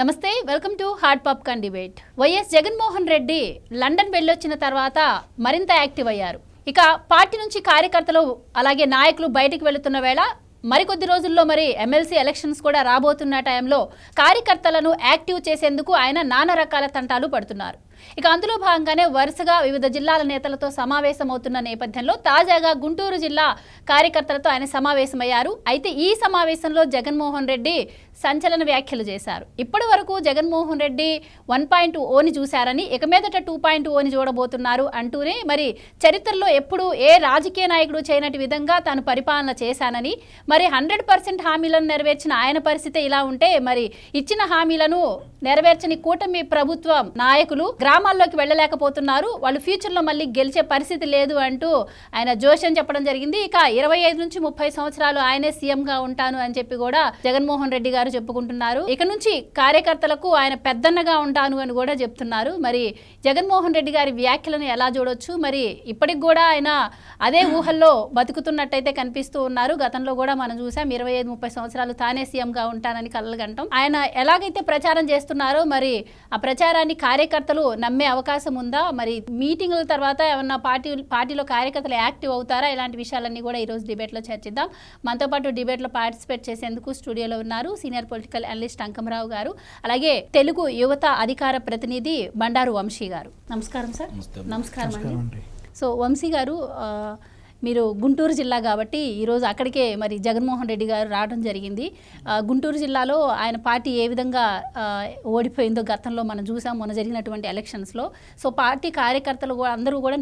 నమస్తే, welcome to hot popcorn debate. YS Jaganmohan Reddy London వెళ్ళొచ్చిన తర్వాత మరింత యాక్టివ్ అయ్యారు. ఇక పార్టీ నుంచి కార్యకర్తలు అలాగే నాయకులు బయటికి వెళుతున్న వేళ మరికొద్ది రోజుల్లో ఎమ్మెల్సీ ఎలక్షన్స్ కూడా రాబోతున్న టైంలో కార్యకర్తలను యాక్టివ్ చేసేందుకు ఆయన నానా రకాల తంటాలు పడుతున్నారు. ఇక అందులో భాగంగానే వరుసగా వివిధ జిల్లాల నేతలతో సమావేశమవుతున్న నేపథ్యంలో తాజాగా గుంటూరు జిల్లా కార్యకర్తలతో ఆయన సమావేశమయ్యారు. అయితే ఈ సమావేశంలో జగన్మోహన్ రెడ్డి సంచలన వ్యాఖ్యలు చేశారు. ఇప్పటి వరకు జగన్మోహన్ రెడ్డి 1.0ని చూశారని ఇక మీదట 2.0ని చూడబోతున్నారు అంటూనే చరిత్రలో ఎప్పుడు ఏ రాజకీయ నాయకుడు చేయనటి విధంగా తాను పరిపాలన చేశానని 100% హామీలను నెరవేర్చిన ఆయన పరిస్థితి ఇలా ఉంటే ఇచ్చిన హామీలను నెరవేర్చని కూటమి ప్రభుత్వం నాయకులు గ్రామాల్లోకి వెళ్ళలేకపోతున్నారు, వాళ్ళు ఫ్యూచర్లో మళ్ళీ గెలిచే పరిస్థితి లేదు అంటూ ఆయన జోష్యం చెప్పడం జరిగింది. ఇక 25 నుంచి 30 సంవత్సరాలు ఆయనే సీఎంగా ఉంటాను అని చెప్పి కూడా జగన్మోహన్ రెడ్డి గారు చెప్పుకుంటున్నారు. ఇక నుంచి కార్యకర్తలకు ఆయన పెద్దన్నగా ఉంటాను అని కూడా చెప్తున్నారు. జగన్మోహన్ రెడ్డి గారి వ్యాఖ్యలను ఎలా చూడొచ్చు? ఇప్పటికి కూడా ఆయన అదే ఊహల్లో బతుకుతున్నట్టయితే కనిపిస్తూ ఉన్నారు. గతంలో కూడా మనం చూసాం 25-30 సంవత్సరాలు తానే సీఎంగా ఉంటానని కలలుగంటాం. ఆయన ఎలాగైతే ప్రచారం చేస్తున్నారో ఆ ప్రచారాన్ని కార్యకర్తలు నమ్మే అవకాశం ఉందా? మీటింగుల తర్వాత ఏమన్నా పార్టీలో కార్యకర్తలు యాక్టివ్ అవుతారా? ఇలాంటి విషయాలన్నీ కూడా ఈరోజు డిబేట్లో చర్చిద్దాం. మనతో పాటు డిబేట్లో పార్టిసిపేట్ చేసేందుకు స్టూడియోలో ఉన్నారు సీనియర్ పొలిటికల్ అనలిస్ట్ అంకమరావు గారు, అలాగే తెలుగు యువత అధికార ప్రతినిధి బండారు వంశీ గారు. నమస్కారం సార్. నమస్కారం అండి. సో వంశీ గారు, మీరు గుంటూరు జిల్లా కాబట్టి ఈరోజు అక్కడికే జగన్మోహన్ రెడ్డి గారు రావడం జరిగింది. గుంటూరు జిల్లాలో ఆయన పార్టీ ఏ విధంగా ఓడిపోయిందో గతంలో మనం చూసాం మొన్న జరిగినటువంటి ఎలక్షన్స్లో. సో పార్టీ కార్యకర్తలు అందరూ కూడా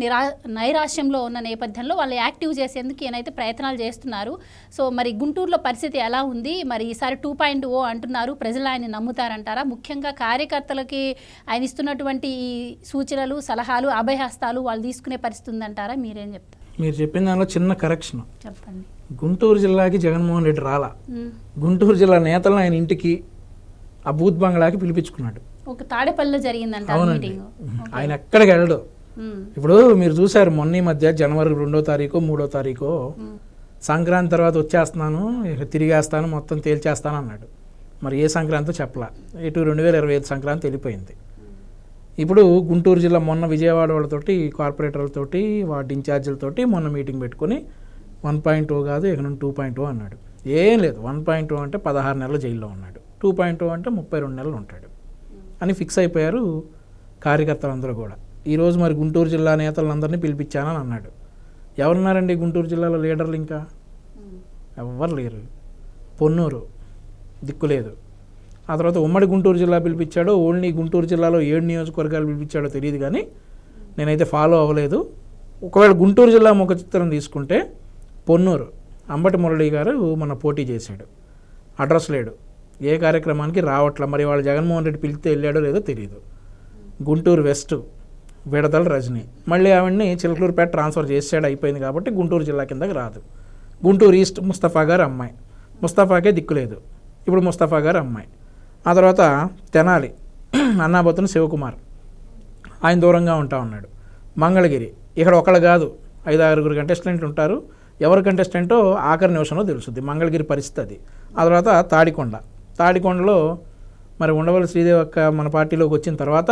నైరాశ్యంలో ఉన్న నేపథ్యంలో వాళ్ళు యాక్టివ్ చేసేందుకు ఈయనైతే ప్రయత్నాలు చేస్తున్నారు. సో గుంటూరులో పరిస్థితి ఎలా ఉంది? ఈసారి 2.0 అంటున్నారు, ప్రజలు ఆయన నమ్ముతారంటారా? ముఖ్యంగా కార్యకర్తలకి ఆయన ఇస్తున్నటువంటి ఈ సూచనలు, సలహాలు, అభయహస్తాలు వాళ్ళు తీసుకునే పరిస్థితి ఉందంటారా? మీరేం చెప్తారు? మీరు చెప్పిన దానిలో చిన్న కరెక్షన్. చెప్పండి. గుంటూరు జిల్లాకి జగన్మోహన్ రెడ్డి రాలా, గుంటూరు జిల్లా నేతలను ఆయన ఇంటికి ఆ బూత్ బంగ్లాకి పిలిపించుకున్నాడు. ఒక తాడేపల్లిలో జరిగిందంట. అవునండి, ఆయన ఎక్కడికి వెళ్ళడు. ఇప్పుడు మీరు చూసారు మొన్న మధ్య జనవరి 2వ తారీఖు 3వ తారీఖు సంక్రాంతి తర్వాత వచ్చేస్తున్నాను, తిరిగేస్తాను, మొత్తం తేల్చేస్తాను అన్నాడు. ఏ సంక్రాంతి చెప్పలా. ఇటు 2025 సంక్రాంతి వెళ్ళిపోయింది. ఇప్పుడు గుంటూరు జిల్లా మొన్న విజయవాడ వాళ్ళతోటి, కార్పొరేటర్లతోటి, వార్డు ఇన్ఛార్జీలతోటి మొన్న మీటింగ్ పెట్టుకుని 1.0 కాదు ఇక నుండి 2.0 అన్నాడు. ఏం లేదు, 1.0 అంటే 16 నెలలు జైల్లో ఉన్నాడు, 2.0 అంటే 32 నెలలు ఉంటాడు అని ఫిక్స్ అయిపోయారు కార్యకర్తలందరూ కూడా. ఈరోజు గుంటూరు జిల్లా నేతలందరినీ పిలిపించానని అన్నాడు. ఎవరున్నారండి గుంటూరు జిల్లాలో లీడర్లు? ఇంకా ఎవ్వరు లేరు. పొన్నూరు దిక్కులేదు. ఆ తర్వాత ఉమ్మడి గుంటూరు జిల్లా పిలిపించాడో, ఓన్లీ గుంటూరు జిల్లాలో 7 నియోజకవర్గాలు పిలిపించాడో తెలియదు, కానీ నేనైతే ఫాలో అవ్వలేదు. ఒకవేళ గుంటూరు జిల్లా ముఖ చిత్రం తీసుకుంటే పొన్నూరు అంబటి మురళి గారు మన పోటీ చేశాడు, అడ్రస్ లేడు, ఏ కార్యక్రమానికి రావట్ల. వాళ్ళు జగన్మోహన్ రెడ్డి పిలిస్తే వెళ్ళాడో లేదో తెలియదు. గుంటూరు వెస్ట్ విడదల రజని, మళ్ళీ ఆవిడ్ని చిలకలూరుపేట ట్రాన్స్ఫర్ చేసాడు, అయిపోయింది కాబట్టి గుంటూరు జిల్లా కిందకి రాదు. గుంటూరు ఈస్ట్ ముస్తఫా గారు అమ్మాయి, ముస్తఫాకే దిక్కులేదు, ఇప్పుడు ముస్తఫా గారు అమ్మాయి. ఆ తర్వాత తెనాలి అన్నాబోతున్న శివకుమార్, ఆయన దూరంగా ఉంటా ఉన్నాడు. మంగళగిరి, ఇక్కడ ఒకళ్ళు కాదు 5-6 కంటెస్టెంట్లు ఉంటారు. ఎవరు కంటెస్టెంటో ఆఖరి నిమిషంలో తెలుస్తుంది మంగళగిరి పరిస్థితి అది. ఆ తర్వాత తాడికొండలో ఉండవల్లి శ్రీదేవి అక్క మన పార్టీలోకి వచ్చిన తర్వాత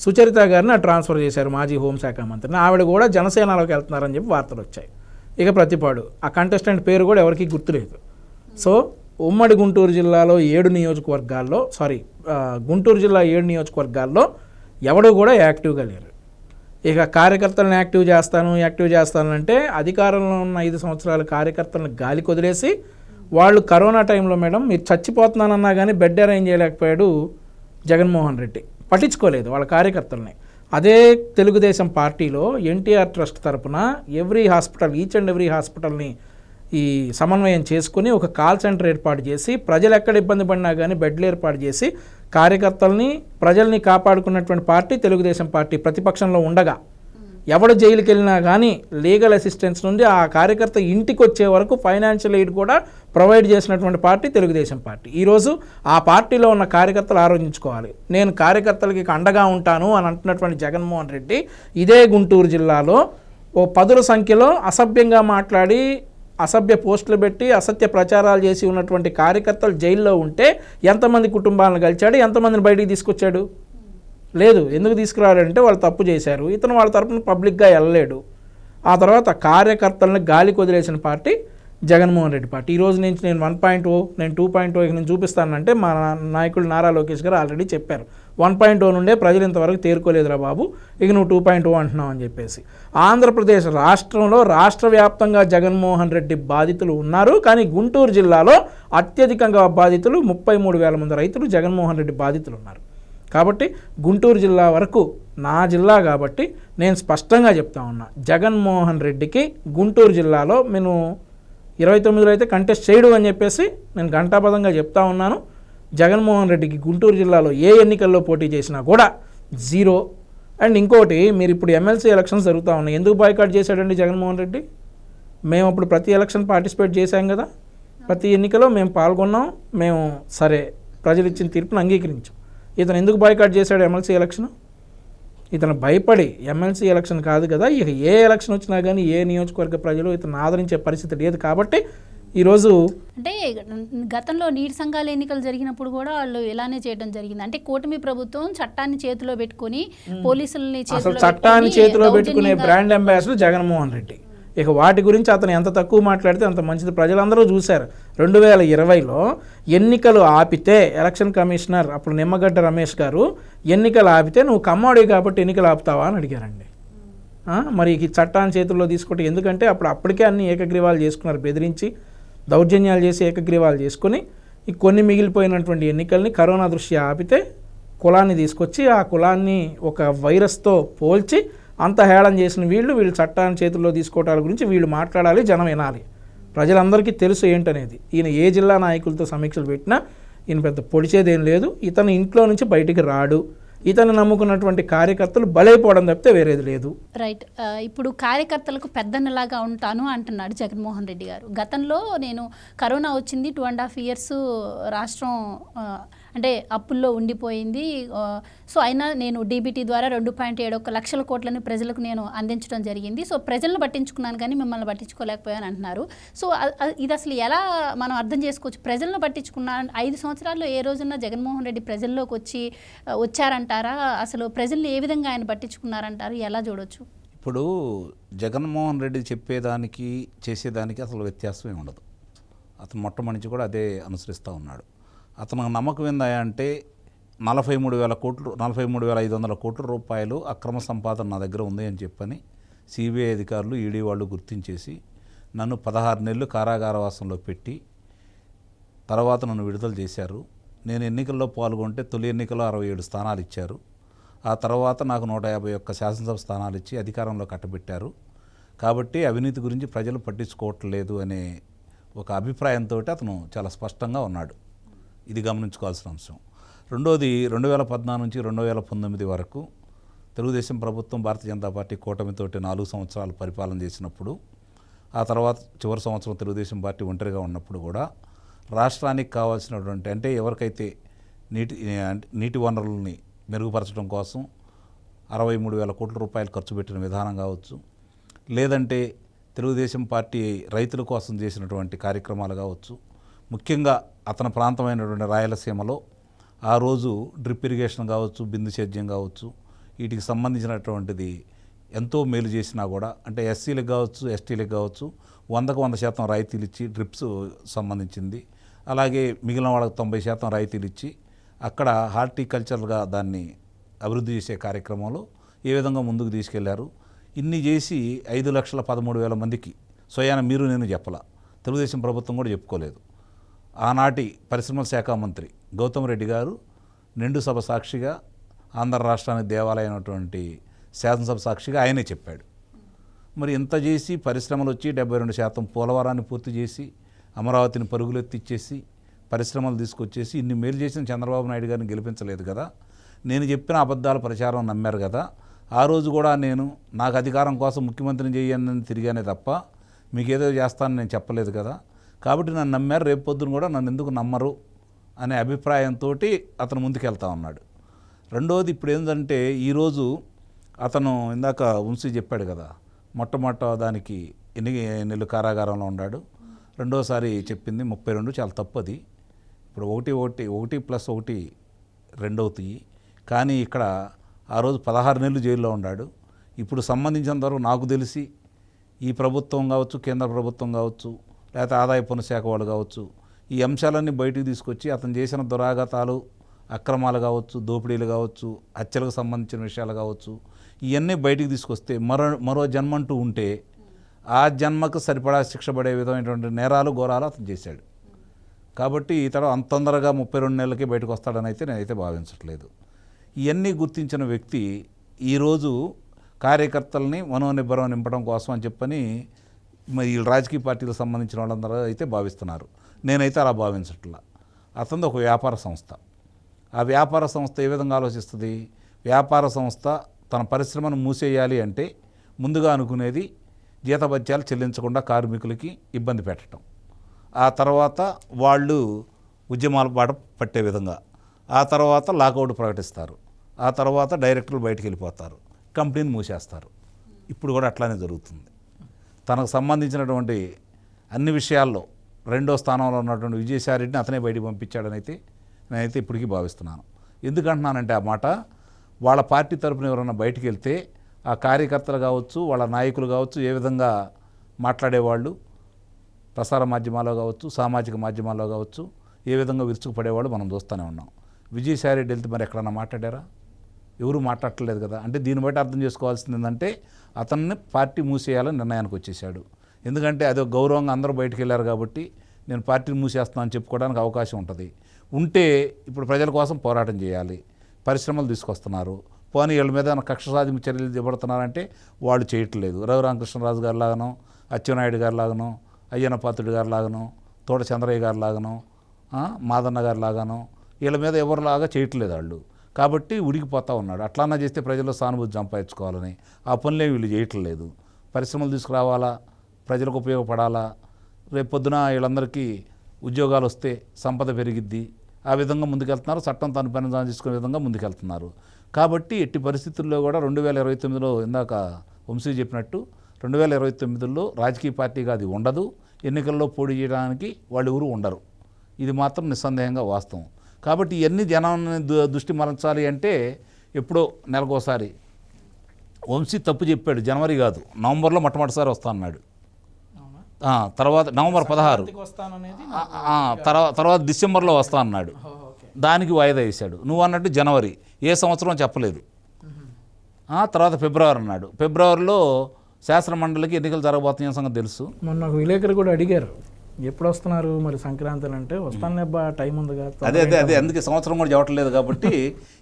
సుచరిత గారిని ట్రాన్స్ఫర్ చేశారు, మాజీ హోంశాఖ మంత్రిని. ఆవిడ కూడా జనసేనలోకి వెళ్తున్నారని చెప్పి వార్తలు వచ్చాయి. ఇక ప్రతిపాడు, ఆ కంటెస్టెంట్ పేరు కూడా ఎవరికి గుర్తులేదు. సో ఉమ్మడి గుంటూరు జిల్లాలో 7 నియోజకవర్గాల్లో గుంటూరు జిల్లా 7 నియోజకవర్గాల్లో ఎవడు కూడా యాక్టివ్గా లేరు. ఇక కార్యకర్తలను యాక్టివ్ చేస్తాను అంటే అధికారంలో ఉన్న 5 సంవత్సరాల కార్యకర్తలను గాలికి వదిలేసి వాళ్ళు కరోనా టైంలో మీరు చచ్చిపోతున్నానన్నా కానీ బెడ్ అరేంజ్ చేయలేకపోయాడు జగన్మోహన్ రెడ్డి, పట్టించుకోలేదు వాళ్ళ కార్యకర్తలని. అదే తెలుగుదేశం పార్టీలో ఎన్టీఆర్ ట్రస్ట్ తరపున ఈచ్ అండ్ ఎవ్రీ హాస్పిటల్ని ఈ సమన్వయం చేసుకుని ఒక కాల్ సెంటర్ ఏర్పాటు చేసి ప్రజలు ఎక్కడ ఇబ్బంది పడినా కానీ బెడ్లు ఏర్పాటు చేసి కార్యకర్తల్ని ప్రజల్ని కాపాడుకున్నటువంటి పార్టీ తెలుగుదేశం పార్టీ. ప్రతిపక్షంలో ఉండగా ఎవడు జైలుకి వెళ్ళినా కానీ లీగల్ అసిస్టెన్స్ నుండి ఆ కార్యకర్త ఇంటికి వచ్చే వరకు ఫైనాన్షియల్ ఎయిడ్ కూడా ప్రొవైడ్ చేసినటువంటి పార్టీ తెలుగుదేశం పార్టీ. ఈరోజు ఆ పార్టీలో ఉన్న కార్యకర్తలు ఆలోచించుకోవాలి, నేను కార్యకర్తలకి అండగా ఉంటాను అని అంటున్నటువంటి జగన్మోహన్ రెడ్డి ఇదే గుంటూరు జిల్లాలో 10ల సంఖ్యలో అసభ్యంగా మాట్లాడి అసభ్య పోస్టులు పెట్టి అసత్య ప్రచారాలు చేసి ఉన్నటువంటి కార్యకర్తలు జైల్లో ఉంటే ఎంతమంది కుటుంబాలను కలిచాడు, ఎంతమందిని బయటికి తీసుకొచ్చాడు? లేదు. ఎందుకు తీసుకురాడంటే వాళ్ళు తప్పు చేశారు, ఇతను వాళ్ళ తరపున పబ్లిక్గా వెళ్ళలేడు. ఆ తర్వాత కార్యకర్తలను గాలికి వదిలేసిన పార్టీ జగన్మోహన్ రెడ్డి పార్టీ. ఈరోజు నుంచి నేను 1.0, నేను 2.0 ఇక నేను చూపిస్తానంటే మా నాయకుడు నారా లోకేష్ గారు ఆల్రెడీ చెప్పారు, 1.0 నుండే ప్రజలు ఇంతవరకు తేరుకోలేదురా బాబు, ఇక నువ్వు 2.0 అంటున్నావు అని చెప్పేసి. ఆంధ్రప్రదేశ్ రాష్ట్రంలో రాష్ట్ర వ్యాప్తంగా జగన్మోహన్ రెడ్డి బాధితులు ఉన్నారు. కానీ గుంటూరు జిల్లాలో అత్యధికంగా బాధితులు 33,000 మంది రైతులు జగన్మోహన్ రెడ్డి బాధితులు ఉన్నారు. కాబట్టి గుంటూరు జిల్లా వరకు నా జిల్లా కాబట్టి నేను స్పష్టంగా చెప్తా ఉన్నా, జగన్మోహన్ రెడ్డికి గుంటూరు జిల్లాలో నేను 29లో అయితే కంటెస్ట్ చేయడు అని చెప్పేసి నేను ఘంటాపథంగా చెప్తా ఉన్నాను. జగన్మోహన్ రెడ్డికి గుంటూరు జిల్లాలో ఏ ఎన్నికల్లో పోటీ చేసినా కూడా 0. అండ్ ఇంకోటి, మీరు ఇప్పుడు ఎమ్మెల్సీ ఎలక్షన్స్ జరుగుతూ ఉన్నాయి, ఎందుకు బాయ్కాట్ చేశాడండి జగన్మోహన్ రెడ్డి? మేము అప్పుడు ప్రతి ఎలక్షన్ పార్టిసిపేట్ చేశాం కదా, ప్రతి ఎన్నికలో మేము పాల్గొన్నాం, మేము సరే ప్రజలు ఇచ్చిన తీర్పును అంగీకరించాం. ఇతను ఎందుకు బాయ్కాట్ చేశాడు ఎమ్మెల్సీ ఎలక్షన్? ఇతను భయపడి ఎమ్మెల్సీ ఎలక్షన్ కాదు కదా, ఇక ఏ ఎలక్షన్ వచ్చినా కానీ ఏ నియోజకవర్గ ప్రజలు ఇతను ఆదరించే పరిస్థితి లేదు. కాబట్టి ఈరోజు అంటే గతంలో నీటి సంఘాల ఎన్నికలు జరిగినప్పుడు కూడా వాళ్ళు ఇలానే చేయడం జరిగింది. అంటే కూటమి ప్రభుత్వం చట్టాన్ని చేతిలో పెట్టుకుని పోలీసుల్ని అసలు చట్టాన్ని చేతిలో పెట్టుకునే బ్రాండ్ అంబాసిడర్ జగన్మోహన్ రెడ్డి. ఇక వాటి గురించి అతను ఎంత తక్కువ మాట్లాడితే అంత మంచిది. ప్రజలందరూ చూశారు 2020లో ఎన్నికలు ఆపితే, ఎలక్షన్ కమిషనర్ అప్పుడు నిమ్మగడ్డ రమేష్ గారు ఎన్నికలు ఆపితే నువ్వు కమ్మోడివి కాబట్టి ఎన్నికలు ఆపుతావా అని అడిగారండి. మరి ఈ చట్టాన్ని చేతుల్లో తీసుకుంటే, ఎందుకంటే అప్పటికే అన్ని ఏకగ్రీవాలు చేసుకున్నారు, బెదిరించి దౌర్జన్యాలు చేసి ఏకగ్రీవాలు చేసుకొని ఈ కొన్ని మిగిలిపోయినటువంటి ఎన్నికల్ని కరోనా దృష్ట్యా ఆపితే కులాన్ని తీసుకొచ్చి ఆ కులాన్ని ఒక వైరస్తో పోల్చి అంత హేళన చేసిన వీళ్ళు చట్టాన్ని చేతుల్లో తీసుకోవటాల గురించి వీళ్ళు మాట్లాడాలి, జనం వినాలి. ప్రజలందరికీ తెలుసు ఏంటనేది. ఈయన ఏ జిల్లా నాయకులతో సమీక్షలు పెట్టినా ఈయన పెద్ద పొడిచేదేం లేదు. ఇతను ఇంట్లో నుంచి బయటికి రాడు. ఇతను నమ్ముకున్నటువంటి కార్యకర్తలు బలైపోవడం తప్పితే వేరేది లేదు. రైట్. ఇప్పుడు కార్యకర్తలకు పెద్దన్నలాగా ఉంటాను అంటున్నాడు జగన్మోహన్ రెడ్డి గారు. గతంలో నేను కరోనా వచ్చింది, 2.5 years రాష్ట్రం అంటే అప్పుల్లో ఉండిపోయింది. సో అయినా నేను డీబీటీ ద్వారా 2.71 లక్షల కోట్లని ప్రజలకు నేను అందించడం జరిగింది. సో ప్రజలను పట్టించుకున్నాను కానీ మిమ్మల్ని పట్టించుకోలేకపోయాను అంటున్నారు. సో ఇది అసలు ఎలా మనం అర్థం చేసుకోవచ్చు? ప్రజలను పట్టించుకున్నాను 5 సంవత్సరాల్లో ఏ రోజున జగన్మోహన్ రెడ్డి ప్రజల్లోకి వచ్చారంటారా? అసలు ప్రజల్ని ఏ విధంగా ఆయన పట్టించుకున్నారంటారు? ఎలా చూడొచ్చు? ఇప్పుడు జగన్మోహన్ రెడ్డి చెప్పేదానికి చేసేదానికి అసలు వ్యత్యాసమే ఉండదు. అతను మొట్టమొదటి కూడా అదే అనుసరిస్తూ ఉన్నాడు. అతను నమ్మకం ఏందంటే 43,500 కోట్ల రూపాయలు అక్రమ సంపాదన నా దగ్గర ఉంది అని చెప్పని సిబిఐ అధికారులు, ఈడీ వాళ్ళు గుర్తించేసి నన్ను 16 నెలలు కారాగారవాసంలో పెట్టి తర్వాత నన్ను విడుదల చేశారు. నేను ఎన్నికల్లో పాల్గొంటే తొలి ఎన్నికల్లో 67 స్థానాలు ఇచ్చారు. ఆ తర్వాత నాకు 151 శాసనసభ స్థానాలు ఇచ్చి అధికారంలో కట్టబెట్టారు. కాబట్టి అవినీతి గురించి ప్రజలు పట్టించుకోవట్లేదు అనే ఒక అభిప్రాయంతో అతను చాలా స్పష్టంగా ఉన్నాడు. ఇది గమనించుకోవాల్సిన అంశం. రెండోది, 2014 నుంచి 2019 వరకు తెలుగుదేశం ప్రభుత్వం, భారతీయ జనతా పార్టీ కూటమితోటి 4 సంవత్సరాలు పరిపాలన చేసినప్పుడు, ఆ తర్వాత చివరి సంవత్సరం తెలుగుదేశం పార్టీ ఒంటరిగా ఉన్నప్పుడు కూడా రాష్ట్రానికి కావాల్సినటువంటి, అంటే ఎవరికైతే నీటి వనరులని మెరుగుపరచడం కోసం 63,000 కోట్ల రూపాయలు ఖర్చు పెట్టిన విధానం కావచ్చు, లేదంటే తెలుగుదేశం పార్టీ రైతుల కోసం చేసినటువంటి కార్యక్రమాలు కావచ్చు, ముఖ్యంగా అతని ప్రాంతమైనటువంటి రాయలసీమలో ఆ రోజు డ్రిప్ ఇరిగేషన్ కావచ్చు, బిందు సేద్యం కావచ్చు, వీటికి సంబంధించినటువంటిది ఎంతో మేలు చేసినా కూడా, అంటే ఎస్సీలకు కావచ్చు, ఎస్టీలకు కావచ్చు 100% రాయితీలు ఇచ్చి డ్రిప్స్ సంబంధించింది, అలాగే మిగిలిన వాళ్ళకి 90% రాయితీలు ఇచ్చి అక్కడ హార్టికల్చర్గా దాన్ని అభివృద్ధి చేసే కార్యక్రమంలో ఏ విధంగా ముందుకు తీసుకెళ్లారు. ఇన్ని చేసి 5,13,000 మందికి స్వయాన మీరు నేను చెప్పలా, తెలుగుదేశం ప్రభుత్వం కూడా చెప్పుకోలేదు. ఆనాటి పరిశ్రమల శాఖ మంత్రి గౌతమ్ రెడ్డి గారు నిండు సభ సాక్షిగా, ఆంధ్ర రాష్ట్రానికి దేవాలయమైనటువంటి శాసనసభ సాక్షిగా ఆయనే చెప్పాడు. మరి ఇంత చేసి పరిశ్రమలు వచ్చి 72% పోలవరాన్ని పూర్తి చేసి అమరావతిని పరుగులెత్తిచ్చేసి పరిశ్రమలు తీసుకొచ్చేసి ఇన్ని మేలు చేసిన చంద్రబాబు నాయుడు గారిని గెలిపించలేదు కదా, నేను చెప్పిన అబద్ధాల ప్రచారం నమ్మారు కదా, ఆ రోజు కూడా నాకు అధికారం కోసం ముఖ్యమంత్రిని చేయని తిరిగానే తప్ప మీకేదో చేస్తానని నేను చెప్పలేదు కదా, కాబట్టి నన్ను నమ్మారు, రేపు పొద్దున కూడా నన్ను ఎందుకు నమ్మరు అనే అభిప్రాయంతో అతను ముందుకెళ్తా ఉన్నాడు. రెండోది, ఇప్పుడు ఏంటంటే ఈరోజు అతను ఇందాక వంశీ చెప్పాడు కదా, మొట్టమొదట దానికి ఎన్ని నెలలు కారాగారంలో ఉన్నాడు. రెండోసారి చెప్పింది 32. చాలా తప్పు అది. ఇప్పుడు 1+1 2 అవుతాయి. కానీ ఇక్కడ ఆ రోజు 16 నెలలు జైల్లో ఉన్నాడు. ఇప్పుడు సంబంధించినంతవరకు నాకు తెలిసి ఈ ప్రభుత్వం కావచ్చు, కేంద్ర ప్రభుత్వం కావచ్చు, లేకపోతే ఆదాయ పన్ను శాఖ వాళ్ళు కావచ్చు, ఈ అంశాలన్నీ బయటికి తీసుకొచ్చి అతను చేసిన దురాఘాతాలు, అక్రమాలు కావచ్చు, దోపిడీలు కావచ్చు, హత్యలకు సంబంధించిన విషయాలు కావచ్చు, ఇవన్నీ బయటికి తీసుకొస్తే మరో జన్మంటూ ఉంటే ఆ జన్మకు సరిపడా శిక్ష పడే విధమైనటువంటి నేరాలు ఘోరాలు అతను చేశాడు. కాబట్టి ఇతడు అంత తొందరగా 32 నెలలకే బయటకు వస్తాడని అయితే నేనైతే భావించట్లేదు. ఇవన్నీ గుర్తించిన వ్యక్తి ఈరోజు కార్యకర్తల్ని మనోనిబ్బరం నింపడం కోసం అని చెప్పని మరి ఈ రాజకీయ పార్టీలకు సంబంధించిన వాళ్ళందరూ అయితే భావిస్తున్నారు. నేనైతే అలా భావించట్లా. అతనిది ఒక వ్యాపార సంస్థ. ఆ వ్యాపార సంస్థ ఏ విధంగా ఆలోచిస్తుంది? వ్యాపార సంస్థ తన పరిశ్రమను మూసేయాలి అంటే ముందుగా అనుకునేది జీతభత్యాలు చెల్లించకుండా కార్మికులకి ఇబ్బంది పెట్టడం, ఆ తర్వాత వాళ్ళు ఉద్యమాల బాట పట్టే విధంగా, ఆ తర్వాత లాకౌట్ ప్రకటిస్తారు, ఆ తర్వాత డైరెక్టర్లు బయటికి వెళ్ళిపోతారు, కంపెనీని మూసేస్తారు. ఇప్పుడు కూడా అట్లానే జరుగుతుంది. తనకు సంబంధించినటువంటి అన్ని విషయాల్లో 2వ స్థానంలో ఉన్నటువంటి విజయసాయిరెడ్డిని అతనే బయటికి పంపించాడని అయితే నేనైతే ఇప్పటికీ భావిస్తున్నాను. ఎందుకంటున్నానంటే ఆ మాట, వాళ్ళ పార్టీ తరపున ఎవరైనా బయటికి వెళ్తే ఆ కార్యకర్తలు కావచ్చు, వాళ్ళ నాయకులు కావచ్చు, ఏ విధంగా మాట్లాడేవాళ్ళు, ప్రసార మాధ్యమాల్లో కావచ్చు, సామాజిక మాధ్యమాల్లో కావచ్చు, ఏ విధంగా విరుచుకుపడేవాళ్ళు మనం చూస్తూనే ఉన్నాం. విజయసాయిరెడ్డి వెళ్తే మరి ఎక్కడన్నా మాట్లాడారా? ఎవరు మాట్లాడట్లేదు కదా. అంటే దీన్ని బట్టి అర్థం చేసుకోవాల్సింది ఏంటంటే అతన్ని పార్టీ మూసేయాలని నిర్ణయానికి వచ్చేసాడు. ఎందుకంటే అదో గౌరవంగా అందరూ బయటికి వెళ్ళారు కాబట్టి నేను పార్టీని మూసేస్తున్నాను చెప్పుకోవడానికి అవకాశం ఉంటుంది. ఉంటే ఇప్పుడు ప్రజల కోసం పోరాటం చేయాలి, పరిశ్రమలు తీసుకొస్తున్నారు, పోనీ వీళ్ళ మీద కక్ష సాధింపు చర్యలు చేపడుతున్నారంటే వాళ్ళు చేయట్లేదు. రఘురామకృష్ణరాజు గారి లాగానో, అచ్చెన్నాయుడు గారి లాగానో, అయ్యన్న పాత్రుడు గారి లాగానో, తోట చంద్రయ్య గారి లాగానో, మాదన్న గారి లాగానో వీళ్ళ మీద ఎవరిలాగా చేయట్లేదు వాళ్ళు. కాబట్టి ఉడికిపోతూ ఉన్నాడు. అట్లానా చేస్తే ప్రజల్లో సానుభూతి సంపాదించుకోవాలని ఆ పనులే వీళ్ళు చేయట్లేదు. పరిశ్రమలు తీసుకురావాలా, ప్రజలకు ఉపయోగపడాలా, రేపు పొద్దున వీళ్ళందరికీ ఉద్యోగాలు వస్తే సంపద పెరిగిద్ది, ఆ విధంగా ముందుకెళ్తున్నారు. చట్టం తన పని తీసుకునే విధంగా ముందుకెళ్తున్నారు. కాబట్టి ఎట్టి పరిస్థితుల్లో కూడా 2029లో ఇందాక వంశీ చెప్పినట్టు 2029లో రాజకీయ పార్టీగా అది ఉండదు. ఎన్నికల్లో పోటీ చేయడానికి వాళ్ళు ఎవరు ఉండరు. ఇది మాత్రం నిస్సందేహంగా వాస్తవం. కాబట్టి ఇవన్నీ జనాన్ని దృష్టి మరల్చాలి అంటే ఎప్పుడో నెలకోసారి వంశీ తప్పు చెప్పాడు. జనవరి కాదు, నవంబర్లో మొట్టమొదటిసారి వస్తా అన్నాడు. తర్వాత నవంబర్ 16, తర్వాత డిసెంబర్లో వస్తా అన్నాడు. దానికి వాయిదా వేశాడు. నువ్వు అన్నట్టు జనవరి, ఏ సంవత్సరం చెప్పలేదు. తర్వాత ఫిబ్రవరి అన్నాడు. ఫిబ్రవరిలో శాసనమండలికి ఎన్నికలు జరగబోతున్నాయి సంగతి తెలుసు. మొన్న ఒక విలేకరు కూడా అడిగారు, ఎప్పుడు వస్తున్నారు మరి సంక్రాంతి అంటే, వస్తానబ్బా టైం ఉంది కదా. అదే అందుకే సంవత్సరం కూడా చెప్పట్లేదు. కాబట్టి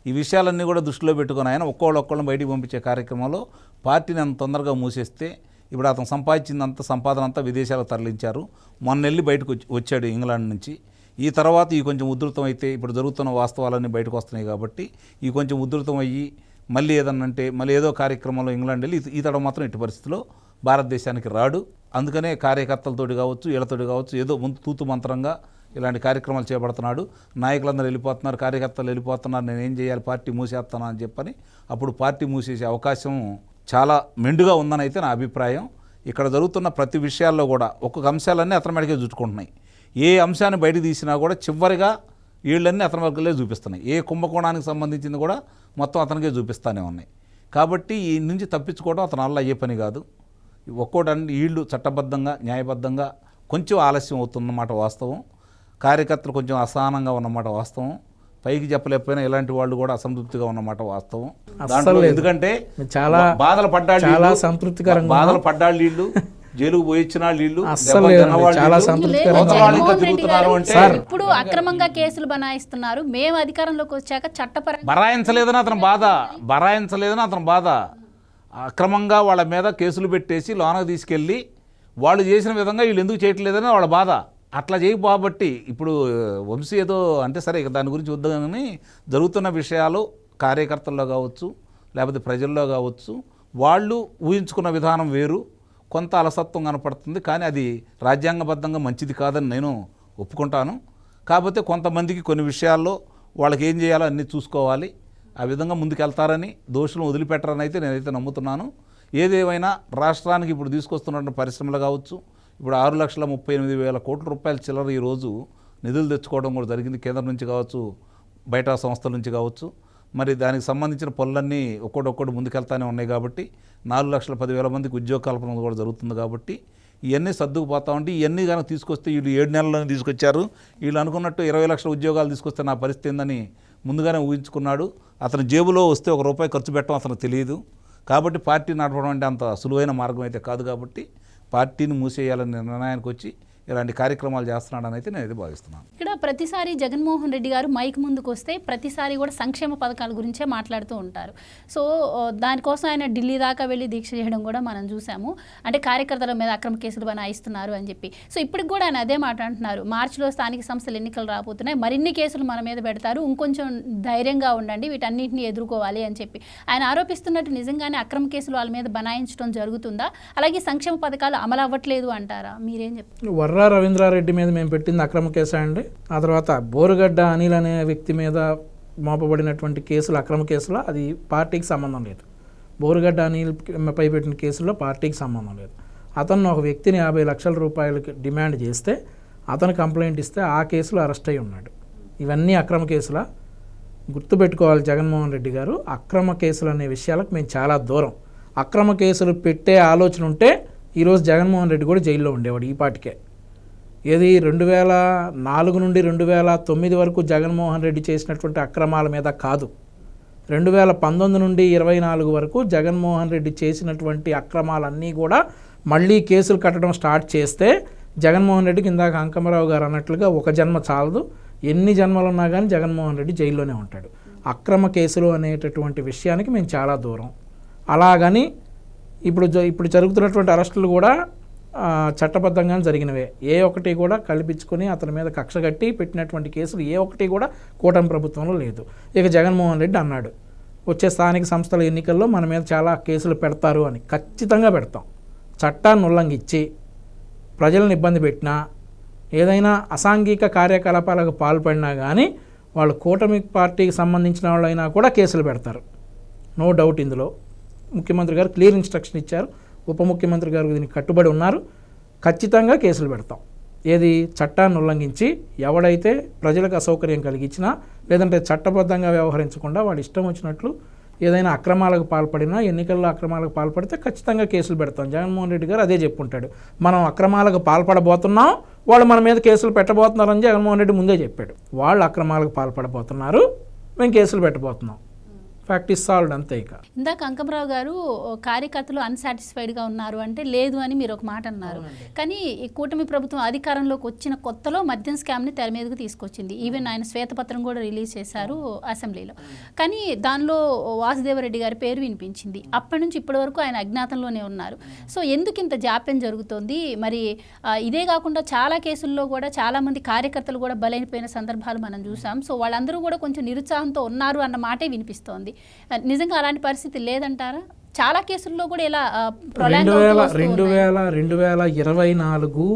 ఈ విషయాలన్నీ కూడా దృష్టిలో పెట్టుకుని ఆయన ఒక్కోళ్ళొక్కళ్ళని బయటికి పంపించే కార్యక్రమంలో పార్టీని అంత తొందరగా మూసేస్తే ఇప్పుడు అతను సంపాదించిందంత సంపాదన అంతా విదేశాలకు తరలించారు. మొన్న వెళ్ళి బయటకు వచ్చాడు ఇంగ్లాండ్ నుంచి. ఈ తర్వాత ఈ కొంచెం ఉధృతం అయితే ఇప్పుడు జరుగుతున్న వాస్తవాలన్నీ బయటకు వస్తున్నాయి కాబట్టి ఈ కొంచెం ఉధృతం అయ్యి మళ్ళీ ఏదన్నంటే మళ్ళీ ఏదో కార్యక్రమంలో ఇంగ్లాండ్ వెళ్ళి ఈతడ మాత్రం ఎట్టి పరిస్థితిలో భారతదేశానికి రాడు. అందుకనే కార్యకర్తలతోటి కావచ్చు, వీళ్ళతోటి కావచ్చు, ఏదో ముందు తూతు మంత్రంగా ఇలాంటి కార్యక్రమాలు చేపడుతున్నాడు. నాయకులందరూ వెళ్ళిపోతున్నారు, కార్యకర్తలు వెళ్ళిపోతున్నారు, నేను ఏం చేయాలి, పార్టీ మూసేస్తాను అని చెప్పని అప్పుడు పార్టీ మూసేసే అవకాశం చాలా మెండుగా ఉందని అయితే నా అభిప్రాయం. ఇక్కడ జరుగుతున్న ప్రతి విషయాల్లో కూడా ఒక్కొక్క అంశాలన్నీ అతని మెడకే చుట్టుకుంటున్నాయి. ఏ అంశాన్ని బయట తీసినా కూడా చివరిగా వీళ్ళన్నీ అతని వర్గలే చూపిస్తున్నాయి. ఏ కుంభకోణానికి సంబంధించింది కూడా మొత్తం అతనికే చూపిస్తూనే ఉన్నాయి. కాబట్టి ఈ నుంచి తప్పించుకోవడం అతను వల్ల అయ్యే పని కాదు. ఒక్కోటన్ని వీళ్ళు చట్టబద్ధంగా న్యాయబద్ధంగా కొంచెం ఆలస్యం అవుతుందన్నమాట వాస్తవం. కార్యకర్తలు కొంచెం అసహనంగా ఉన్నమాట వాస్తవం. పైకి చెప్పలేకపోయినా ఇలాంటి వాళ్ళు కూడా అసంతృప్తిగా ఉన్నమాట వాస్తవం. దాంట్లో ఎందుకంటే చాలా బాధలు పడ్డాళ్ళు, చాలా సంతృప్తికరంగా బాధలు పడ్డాళ్ళు వీళ్ళు, జైలుకు పోయిచ్చిన వీళ్ళు, చాలా సంతృప్తికరంగా ఇప్పుడు అక్రమంగా కేసులు బనాయిస్తున్నారు. మేము అధికారంలోకి వచ్చాక చట్టపరంగా బరాయించలేదని అతని బాధ. అక్రమంగా వాళ్ళ మీద కేసులు పెట్టేసి లోనకు తీసుకెళ్ళి వాళ్ళు చేసిన విధంగా వీళ్ళు ఎందుకు చేయట్లేదని వాళ్ళ బాధ. అట్లా చేయబట్టి ఇప్పుడు వంశీ ఏదో అంటే సరే ఇక దాని గురించి వద్దని జరుగుతున్న విషయాలు కార్యకర్తల్లో కావచ్చు, లేకపోతే ప్రజల్లో కావచ్చు, వాళ్ళు ఊహించుకున్న విధానం వేరు. కొంత అలసత్వం కనపడుతుంది, కానీ అది రాజ్యాంగబద్ధంగా మంచిది కాదని నేను ఒప్పుకుంటాను. కాకపోతే కొంతమందికి కొన్ని విషయాల్లో వాళ్ళకి ఏం చేయాలో అన్నీ చూసుకోవాలి. ఆ విధంగా ముందుకెళ్తారని, దోషులను వదిలిపెట్టరని అయితే నేనైతే నమ్ముతున్నాను. ఏదేమైనా రాష్ట్రానికి ఇప్పుడు తీసుకొస్తున్న పరిశ్రమలు కావచ్చు, ఇప్పుడు 6,38,000 కోట్ల రూపాయల చిల్లర ఈరోజు నిధులు తెచ్చుకోవడం కూడా జరిగింది. కేంద్రం నుంచి కావచ్చు, బయట సంస్థల నుంచి కావచ్చు. మరి దానికి సంబంధించిన పనులన్నీ ఒక్కొక్కటి ముందుకెళ్తానే ఉన్నాయి కాబట్టి 4,10,000 మందికి ఉద్యోగ కల్పన కూడా జరుగుతుంది. కాబట్టి ఇవన్నీ సర్దుకుపోతా ఉంటే ఇవన్నీ కనుక తీసుకొస్తే వీళ్ళు 7 నెలల్లోనే తీసుకొచ్చారు, వీళ్ళు అనుకున్నట్టు 20 లక్షల ఉద్యోగాలు తీసుకొస్తే నా పరిస్థితి ఏందని ముందుగానే ఊహించుకున్నాడు. అతని జేబులో వస్తే ₹1 ఖర్చు పెట్టడం అతనికి తెలియదు. కాబట్టి పార్టీ నడపడం అంటే అంత సులువైన మార్గం అయితే కాదు. కాబట్టి పార్టీని మూసేయాలనే నిర్ణయానికి వచ్చి ఇలాంటి కార్యక్రమాలు చేస్తున్నాడని అయితే నేను భావిస్తున్నాను. ఇక్కడ ప్రతిసారి జగన్మోహన్ రెడ్డి గారు మైక్ ముందుకు వస్తే ప్రతిసారి కూడా సంక్షేమ పథకాల గురించే మాట్లాడుతూ ఉంటారు. సో దానికోసం ఆయన ఢిల్లీ దాకా వెళ్ళి దీక్ష చేయడం కూడా మనం చూసాము. అంటే కార్యకర్తల మీద అక్రమ కేసులు బనాయిస్తున్నారు అని చెప్పి. సో ఇప్పటికి కూడా ఆయన అదే మాట అంటున్నారు. మార్చిలో స్థానిక సంస్థల ఎన్నికలు రాబోతున్నాయి, మరిన్ని కేసులు మన మీద పెడతారు, ఇంకొంచెం ధైర్యంగా ఉండండి, వీటన్నింటినీ ఎదుర్కోవాలి అని చెప్పి ఆయన ఆరోపిస్తున్నట్టు నిజంగానే అక్రమ కేసులు వాళ్ళ మీద బనాయించడం జరుగుతుందా? అలాగే సంక్షేమ పథకాలు అమలు అవ్వట్లేదు అంటారా? మీరేం చెప్తారు? వర్రా రవీంద్రారెడ్డి మీద మేము పెట్టింది అక్రమ కేసా అండి? ఆ తర్వాత బోరుగడ్డ అనిల్ అనే వ్యక్తి మీద మోపబడినటువంటి కేసులు అక్రమ కేసులు, అది పార్టీకి సంబంధం లేదు. బోరుగడ్డ అనిల్ పై పెట్టిన కేసుల్లో పార్టీకి సంబంధం లేదు. అతను ఒక వ్యక్తిని 50 లక్షల రూపాయలకి డిమాండ్ చేస్తే అతను కంప్లైంట్ ఇస్తే ఆ కేసులో అరెస్ట్ అయి ఉన్నాడు. ఇవన్నీ అక్రమ కేసుల. గుర్తుపెట్టుకోవాలి జగన్మోహన్ రెడ్డి గారు, అక్రమ కేసులు అనే విషయాలకు మేము చాలా దూరం. అక్రమ కేసులు పెట్టే ఆలోచన ఉంటే ఈరోజు జగన్మోహన్ రెడ్డి కూడా జైల్లో ఉండేవాడు ఈ పాటికే. ఏది 2004 నుండి 2009 వరకు జగన్మోహన్ రెడ్డి చేసినటువంటి అక్రమాల మీద కాదు, 2019 నుండి 24 వరకు జగన్మోహన్ రెడ్డి చేసినటువంటి అక్రమాలన్నీ కూడా మళ్ళీ కేసులు కట్టడం స్టార్ట్ చేస్తే జగన్మోహన్ రెడ్డికి ఇందాక అంకమరావు గారు అన్నట్లుగా ఒక జన్మ చాలదు, ఎన్ని జన్మలు ఉన్నా కానీ జగన్మోహన్ రెడ్డి జైల్లోనే ఉంటాడు. అక్రమ కేసులు అనేటటువంటి విషయానికి మేము చాలా దూరం. అలాగని ఇప్పుడు జరుగుతున్నటువంటి అరెస్టులు కూడా చట్టబద్ధంగానే జరిగినవే. ఏ ఒక్కటి కూడా కల్పించుకొని అతని మీద కక్ష కట్టి పెట్టినటువంటి కేసులు ఏ ఒక్కటి కూడా కూటమి ప్రభుత్వంలో లేదు. ఇక జగన్మోహన్ రెడ్డి అన్నాడు వచ్చే స్థానిక సంస్థల ఎన్నికల్లో మన మీద చాలా కేసులు పెడతారు అని. ఖచ్చితంగా పెడతాం. చట్టాన్ని ఉల్లంఘించి ప్రజలను ఇబ్బంది పెట్టినా, ఏదైనా అసాంఘిక కార్యకలాపాలకు పాల్పడినా కానీ వాళ్ళు కూటమి పార్టీకి సంబంధించిన వాళ్ళైనా కూడా కేసులు పెడతారు. No doubt. ఇందులో ముఖ్యమంత్రి గారు క్లియర్ ఇన్స్ట్రక్షన్ ఇచ్చారు, ఉప ముఖ్యమంత్రి గారు దీనికి కట్టుబడి ఉన్నారు. ఖచ్చితంగా కేసులు పెడతాం. ఏది చట్టాన్ని ఉల్లంఘించి ఎవడైతే ప్రజలకు అసౌకర్యం కలిగించినా, లేదంటే చట్టబద్ధంగా వ్యవహరించకుండా వాడు ఇష్టం వచ్చినట్లు ఏదైనా అక్రమాలకు పాల్పడినా, ఎన్నికల్లో అక్రమాలకు పాల్పడితే ఖచ్చితంగా కేసులు పెడతాం. జగన్మోహన్ రెడ్డి గారు అదే చెప్పుంటాడు. మనం అక్రమాలకు పాల్పడబోతున్నాం, వాళ్ళు మన మీద కేసులు పెట్టబోతున్నారని జగన్మోహన్ రెడ్డి ముందే చెప్పాడు. వాళ్ళు అక్రమాలకు పాల్పడబోతున్నారు, మేము కేసులు పెట్టబోతున్నాం. ఫ్యాక్ట్ ఇస్ సాల్వ్డ్ అంతే. ఇక ఇందాక అంకమరావు గారు కార్యకర్తలు అన్సాటిస్ఫైడ్గా ఉన్నారు అంటే లేదు అని మీరు ఒక మాట అన్నారు. కానీ ఈ కూటమి ప్రభుత్వం అధికారంలోకి వచ్చిన కొత్తలో మద్యం స్కామ్ని తెర మీదకు తీసుకొచ్చింది. ఈవెన్ ఆయన శ్వేతపత్రం కూడా రిలీజ్ చేశారు అసెంబ్లీలో. కానీ దానిలో వాసుదేవరెడ్డి గారి పేరు వినిపించింది. అప్పటి నుంచి ఇప్పటి వరకు ఆయన అజ్ఞాతంలోనే ఉన్నారు. సో ఎందుకు ఇంత జాప్యం జరుగుతోంది? మరి ఇదే కాకుండా చాలా కేసుల్లో కూడా చాలామంది కార్యకర్తలు కూడా బలైపోయిన సందర్భాలు మనం చూసాం. సో వాళ్ళందరూ కూడా కొంచెం నిరుత్సాహంతో ఉన్నారు అన్న మాటే వినిపిస్తోంది. నిజంగా అలాంటి పరిస్థితి లేదంటారా? చాలా కేసుల్లో కూడా ఇలా 2024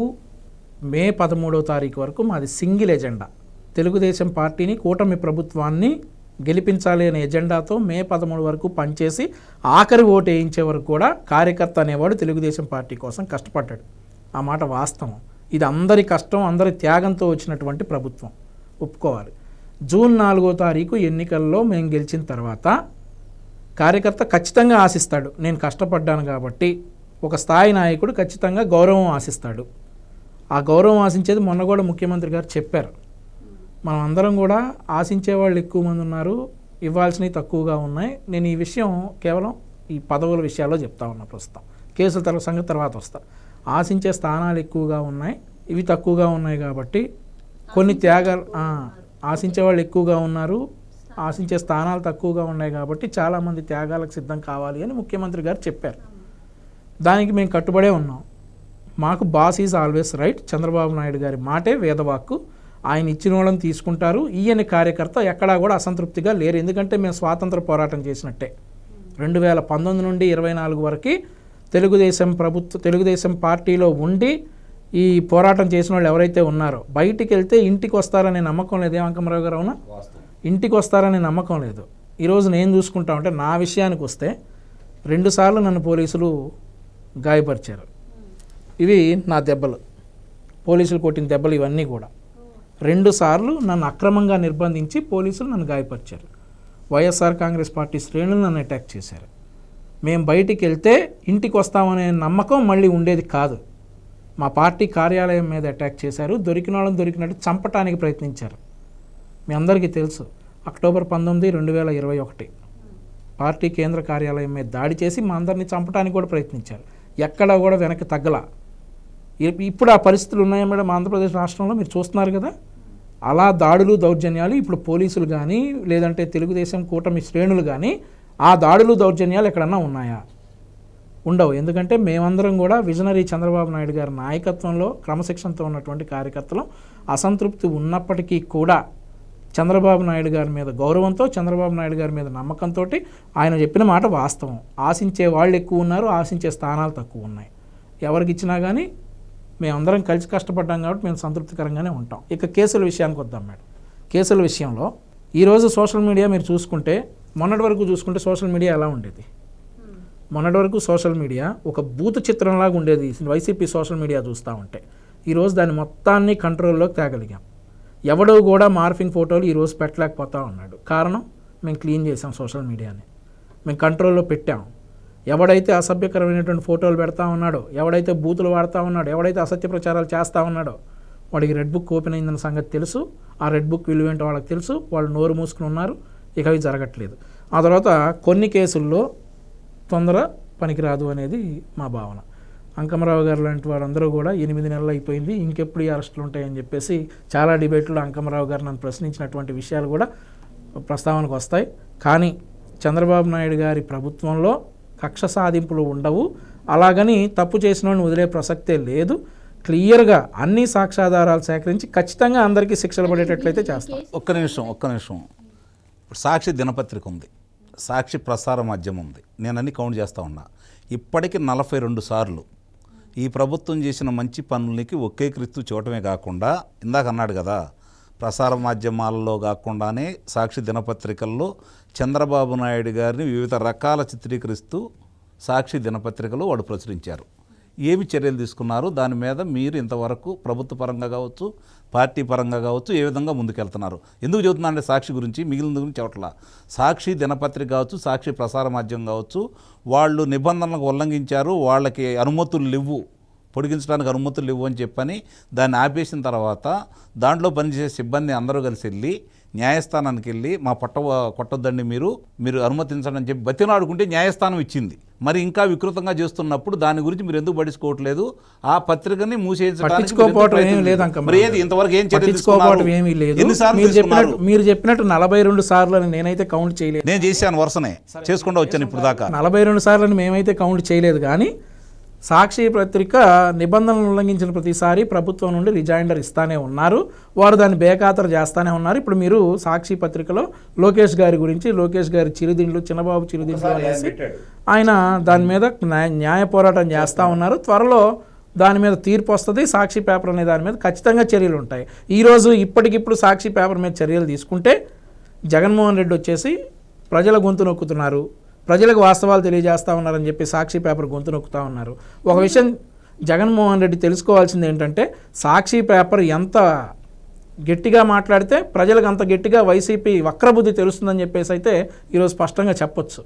మే 13వ తారీఖు వరకు మాది సింగిల్ ఎజెండా. తెలుగుదేశం పార్టీని, కూటమి ప్రభుత్వాన్ని గెలిపించాలి అనే ఎజెండాతో మే 13 వరకు పనిచేసి ఆఖరి ఓటు వేయించే వరకు కూడా కార్యకర్త అనేవాడు తెలుగుదేశం పార్టీ కోసం కష్టపడ్డాడు. ఆ మాట వాస్తవం. ఇది అందరి కష్టం, అందరి త్యాగంతో వచ్చినటువంటి ప్రభుత్వం, ఒప్పుకోవాలి. జూన్ 4వ తారీఖు ఎన్నికల్లో మేము గెలిచిన తర్వాత కార్యకర్త ఖచ్చితంగా ఆశిస్తాడు, నేను కష్టపడ్డాను కాబట్టి. ఒక స్థాయి నాయకుడు ఖచ్చితంగా గౌరవం ఆశిస్తాడు. ఆ గౌరవం ఆశించేది మొన్న కూడా ముఖ్యమంత్రి గారు చెప్పారు. మనం అందరం కూడా ఆశించే వాళ్ళు ఎక్కువ మంది ఉన్నారు, ఇవ్వాల్సినవి తక్కువగా ఉన్నాయి. నేను ఈ విషయం కేవలం ఈ పదవుల విషయాల్లో చెప్తా ఉన్నా. ప్రస్తుతం కేసుల సంగతి తర్వాత వస్తా. ఆశించే స్థానాలు ఎక్కువగా ఉన్నాయి, ఇవి తక్కువగా ఉన్నాయి కాబట్టి కొన్ని త్యాగాలు, ఆశించే వాళ్ళు ఎక్కువగా ఉన్నారు, ఆశించే స్థానాలు తక్కువగా ఉన్నాయి కాబట్టి చాలామంది త్యాగాలకు సిద్ధం కావాలి అని ముఖ్యమంత్రి గారు చెప్పారు. దానికి మేము కట్టుబడే ఉన్నాం. మాకు boss is always right. Chandrababu Naidu గారి మాటే వేదవాక్కు. ఆయన ఇచ్చిన వాళ్ళని తీసుకుంటారు. ఈయన కార్యకర్త ఎక్కడా కూడా అసంతృప్తిగా లేరు. ఎందుకంటే మేము స్వాతంత్ర పోరాటం చేసినట్టే. 2019 నుండి 24 వరకు తెలుగుదేశం పార్టీలో ఉండి ఈ పోరాటం చేసిన వాళ్ళు ఎవరైతే ఉన్నారో బయటికి వెళ్తే ఇంటికి వస్తారనే నమ్మకం లేదు. అంకమరావు గారు అవునా? ఇంటికి వస్తారనే నమ్మకం లేదు. ఈరోజు నేను చూసుకుంటా ఉంటే నా విషయానికి వస్తే 2 సార్లు నన్ను పోలీసులు గాయపరిచారు. ఇవి నా దెబ్బలు, పోలీసులు కొట్టిన దెబ్బలు ఇవన్నీ కూడా. 2 సార్లు నన్ను అక్రమంగా నిర్బంధించి పోలీసులు నన్ను గాయపరిచారు. వైఎస్ఆర్ కాంగ్రెస్ పార్టీ శ్రేణులు నన్ను అటాక్ చేశారు. మేము బయటికి వెళ్తే ఇంటికి వస్తామనే నమ్మకం మళ్ళీ ఉండేది కాదు. మా పార్టీ కార్యాలయం మీద అటాక్ చేశారు. దొరికిన వాళ్ళని దొరికినట్టు చంపటానికి ప్రయత్నించారు. మీ అందరికీ తెలుసు, అక్టోబర్ 19, 2021 పార్టీ కేంద్ర కార్యాలయం మీద దాడి చేసి మా అందరినీ చంపటానికి కూడా ప్రయత్నించారు. ఎక్కడా కూడా వెనక్కి తగ్గలా. ఇప్పుడు ఆ పరిస్థితులు ఉన్నాయి మేడం ఆంధ్రప్రదేశ్ రాష్ట్రంలో, మీరు చూస్తున్నారు కదా. అలా దాడులు దౌర్జన్యాలు ఇప్పుడు పోలీసులు కానీ లేదంటే తెలుగుదేశం కూటమి శ్రేణులు కానీ ఆ దాడులు దౌర్జన్యాలు ఎక్కడన్నా ఉన్నాయా? ఉండవు. ఎందుకంటే మేమందరం కూడా విజనరీ చంద్రబాబు నాయుడు గారి నాయకత్వంలో క్రమశిక్షణతో ఉన్నటువంటి కార్యకర్తలు. అసంతృప్తి ఉన్నప్పటికీ కూడా చంద్రబాబు నాయుడు గారి మీద గౌరవంతో, చంద్రబాబు నాయుడు గారి మీద నమ్మకంతో ఆయన చెప్పిన మాట వాస్తవం. ఆశించే వాళ్ళు ఎక్కువ ఉన్నారు, ఆశించే స్థానాలు తక్కువ ఉన్నాయి. ఎవరికి ఇచ్చినా కానీ మేమందరం కలిసి కష్టపడ్డాం కాబట్టి మేము సంతృప్తికరంగానే ఉంటాం. ఇక కేసుల విషయానికి వద్దాం మేడం. కేసుల విషయంలో ఈరోజు సోషల్ మీడియా మీరు చూసుకుంటే, మొన్నటి వరకు చూసుకుంటే సోషల్ మీడియా ఎలా ఉండేది? మొన్నటి వరకు సోషల్ మీడియా ఒక బూతు చిత్రంలాగా ఉండేది వైసీపీ సోషల్ మీడియా చూస్తూ ఉంటే. ఈరోజు దాన్ని మొత్తాన్ని కంట్రోల్లోకి తేగలిగాం. ఎవడో కూడా మార్ఫింగ్ ఫోటోలు ఈరోజు పెట్టలేకపోతా ఉన్నాడు. కారణం, మేము క్లీన్ చేసాం సోషల్ మీడియాని, మేము కంట్రోల్లో పెట్టాం. ఎవడైతే అసభ్యకరమైనటువంటి ఫోటోలు పెడతా ఉన్నాడో, ఎవడైతే బూతులు వాడుతూ ఉన్నాడో, ఎవడైతే అసత్య ప్రచారాలు చేస్తూ ఉన్నాడో వాడికి రెడ్ బుక్ ఓపెన్ అయిందన్న సంగతి తెలుసు. ఆ రెడ్ బుక్ విలువేంటో వాళ్ళకి తెలుసు. వాళ్ళు నోరు మూసుకుని ఉన్నారు. ఇక అవి జరగట్లేదు. ఆ తర్వాత కొన్ని కేసుల్లో తొందర పనికిరాదు అనేది మా భావన. అంకమరావు గారు లాంటి వారందరూ కూడా 8 నెలలు అయిపోయింది, ఇంకెప్పుడు ఈ అరెస్టులు ఉంటాయని చెప్పేసి చాలా డిబేట్లో అంకమరావు గారు నన్ను ప్రశ్నించినటువంటి విషయాలు కూడా ప్రస్తావనకు వస్తాయి. కానీ చంద్రబాబు నాయుడు గారి ప్రభుత్వంలో కక్ష సాధింపులు ఉండవు. అలాగని తప్పు చేసిన వాడిని వదిలే ప్రసక్తే లేదు. క్లియర్గా అన్ని సాక్ష్యాధారాలు సేకరించి ఖచ్చితంగా అందరికీ శిక్షలు పడేటట్లయితే చేస్తాం. ఒక్క నిమిషం. ఇప్పుడు సాక్షి దినపత్రిక ఉంది, సాక్షి ప్రసార మాధ్యమం ఉంది. నేను అన్ని కౌంట్ చేస్తూ ఉన్నా. ఇప్పటికి 42 సార్లు ఈ ప్రభుత్వం చేసిన మంచి పనులకి ఒకేకరిస్తూ చూడటమే కాకుండా, ఇందాక అన్నాడు కదా, ప్రసార మాధ్యమాలలో కాకుండానే సాక్షి దినపత్రికల్లో చంద్రబాబు నాయుడు గారిని వివిధ రకాల చిత్రీకరిస్తూ సాక్షి దినపత్రికలో వాడు ప్రచురించారు. ఏమి చర్యలు తీసుకున్నారు? దాని మీద మీరు ఇంతవరకు ప్రభుత్వ పరంగా కావచ్చు, పార్టీ పరంగా కావచ్చు, ఏ విధంగా ముందుకెళ్తున్నారు? ఎందుకు చెబుతున్నా అంటే సాక్షి గురించి, మిగిలిన గురించి చెప్పట్లా. సాక్షి దినపత్రిక కావచ్చు, సాక్షి ప్రసార మాధ్యమం కావచ్చు, వాళ్ళు నిబంధనలకు ఉల్లంఘించారు, వాళ్ళకి అనుమతులు లేవు, పొడిగించడానికి అనుమతులు లేవు అని చెప్పని దాన్ని ఆపేసిన తర్వాత దాంట్లో పనిచేసే సిబ్బంది అందరూ కలిసి వెళ్ళి న్యాయస్థానానికి వెళ్ళి మా కొట్టొద్దండి మీరు అనుమతించండి అని చెప్పి బతిలాడుకుంటే న్యాయస్థానం ఇచ్చింది. మరి ఇంకా వికృతంగా చేస్తున్నప్పుడు దాని గురించి మీరు ఎందుకు పట్టించుకోవట్లేదు? ఆ పత్రికని మూసేయించడానికి ఇంతవరకు ఏం చర్య తీసుకున్నారు? మీరు చెప్పినట్టు 42 సార్లు నేనైతే కౌంట్ చేయలేదు. నేను చేశాను, వరుసనే చేసుకుంటూ వచ్చాను ఇప్పుడు దాకా. 42 సార్లు మేమైతే కౌంట్ చేయలేదు. కానీ సాక్షి పత్రిక నిబంధనలు ఉల్లంఘించిన ప్రతిసారి ప్రభుత్వం నుండి రిజైండర్ ఇస్తానే ఉన్నారు. వారు దాన్ని బేఖాతరు చేస్తూనే ఉన్నారు. ఇప్పుడు మీరు సాక్షి పత్రికలో లోకేష్ గారి గురించి, లోకేష్ గారి చిరుదిండ్లు, చిన్నబాబు చిరుదిండ్లు అనేసి ఆయన దాని మీద న్యాయ పోరాటం చేస్తూ ఉన్నారు. త్వరలో దాని మీద తీర్పు వస్తుంది. సాక్షి పేపర్ అనే దాని మీద ఖచ్చితంగా చర్యలు ఉంటాయి. ఈరోజు ఇప్పటికిప్పుడు సాక్షి పేపర్ మీద చర్యలు తీసుకుంటే జగన్మోహన్ రెడ్డి వచ్చేసి ప్రజల గొంతు నొక్కుతున్నారు, ప్రజలకు వాస్తవాలు తెలియజేస్తూ ఉన్నారని చెప్పి సాక్షి పేపర్ గొంతు నొక్కుతూ ఉన్నారు. ఒక విషయం జగన్మోహన్ రెడ్డి తెలుసుకోవాల్సింది ఏంటంటే, సాక్షి పేపర్ ఎంత గట్టిగా మాట్లాడితే ప్రజలకు అంత గట్టిగా వైసీపీ వక్రబుద్ధి తెలుస్తుందని చెప్పేసి అయితే ఈరోజు స్పష్టంగా చెప్పొచ్చు.